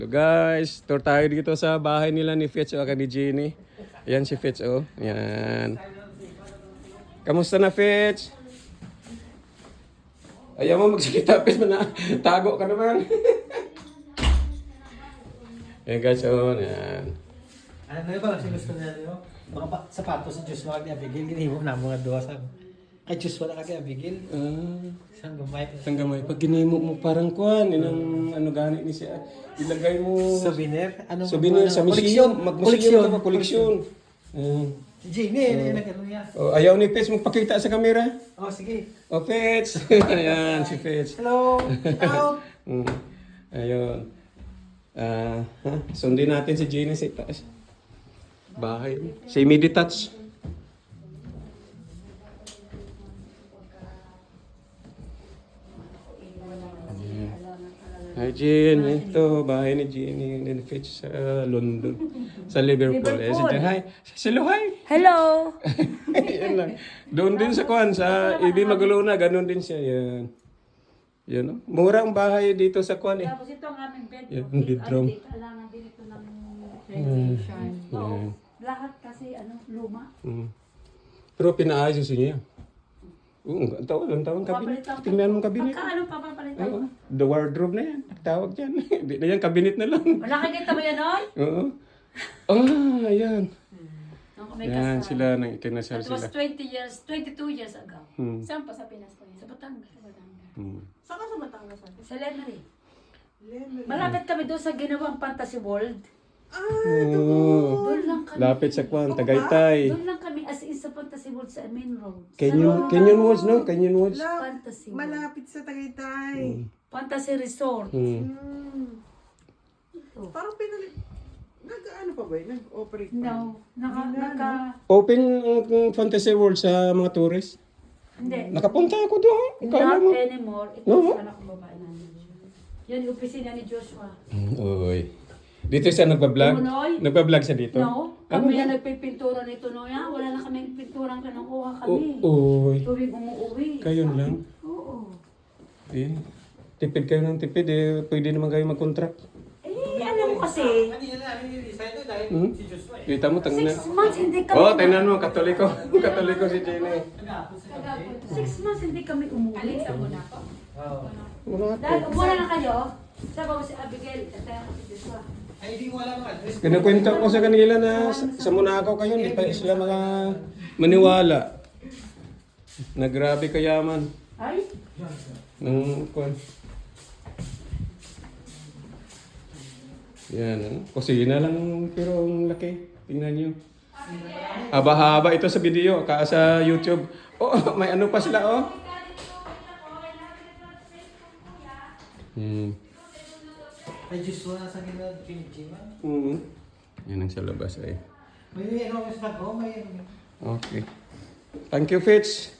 So guys, tour tayo dito sa bahay nila ni Fitch o ni Jenny. Ayan si Fitch o. Ayan. Kamusta na Fitch? Ayaw mo magsalita Fitch, tago ka naman. Ayan guys o. Ayan. Ano ba kasi gusto niya niyo? Mga sapatos sa Diyos wala ni Abigail. Ginihimo na mga duwa sa kay Diyos wala kay Abigail. Isang gamay. Isang gamay. Pag ginimo mo parang kuhan, inang ano gani ni siya. Ilagay mo Souvenir? Ano souvenir sa museum. Mag-museum ka ba? Koleksyon. Jenny, ano niya? Oh, ayaw ni Fitch magpakita sa camera. Oh, sige. Oh, Fitch. Ayan, si Fitch. Hello. Hello. Ayun. Sundin natin si Jenny sa itaas. Bahay. Semi-detached. Hi Jean, ito bahay ni Jenny and Fitch sa London, sa Liverpool. Hi, hello, hi. Hello. Yan lang. Doon din sa Kwan, sa Ibi Maguluna, ganun din siya. Yan. Yan, no? Mura ang bahay dito sa Kwan eh. Tapos ito ang aming bedroom. Yan, bedroom. Kailangan din ito ng renovation. Yan. Lahat kasi luma. Pero pinaayos niya. Ang taon kabinet. Tingnan mo kabinet. Pagka papapalitan? Oo. The wardrobe na yan. Tawag dyan. Hindi na yan, kabinet na lang. Wala kakita mo yan, Noy? Oo. Ayan. Yan, sila nang ikinasal That was sila. 22 years ago. Saan pa sa Pinas po yun? Sa Batangas. Saan ka sa Batangas? Sa Lemery. Malapit kami doon sa ginawang fantasy world. Doon lang kami. Lapit sa Kwan, Tagaytay. Doon lang kami as in sa fantasy world sa main road. Canyon Woods, no? Canyon Woods. Fantasy world. Malapit sa Tagaytay. Fantasy resort. Parang pinalit. Nag-ano pa ba yun? Nag-operate pa? No. Naka... Open ang Fantasy World sa mga tourist. Hindi. Nakapunta ako doon. Kala Not mo. anymore. Ito No? sa anak kong babae namin. Yan yung opisina ni Joshua. Uy. Dito siya nagbablog? Tunoy? Nagbablog siya dito? No? Kami yan nagpipintura nito, no? Wala na kaming pinturang kinukuha kami. Uy. Tuwing umuwi. Kayo lang? Oo. Eh. Tipid kayo ng tipid eh. Pwede naman kayo mag-contract. Alam mo kasi, Kanina na, resign to dahil si Diyos wala. Kita mo, tangina. 6 months hindi kami... Oh, tingnan mo, katoliko. Katoliko si Jenny. 6 months hindi kami umuwi. Sa muna po. Wala Dahil ko. umuna na kayo, sabi ko si Abigail, at tayo ko si Joshua. Ay, hindi ko alam ang address. Kinukwento ko sa kanila na sa Monaco kayo, hindi pa sila maniwala. Nagrabe kayaman. Ay? Nung kwan. Yan, ano? Kusina lang, pero ang laki. Tingnan nyo. Haba-haba ito sa video, sa YouTube. Oh, may ano pa sila, oh. Ay, Diyos wala sa gina pinichiman. Yan ang sa labas ay. May ano sa ko, may Okay. Thank you, Fitch.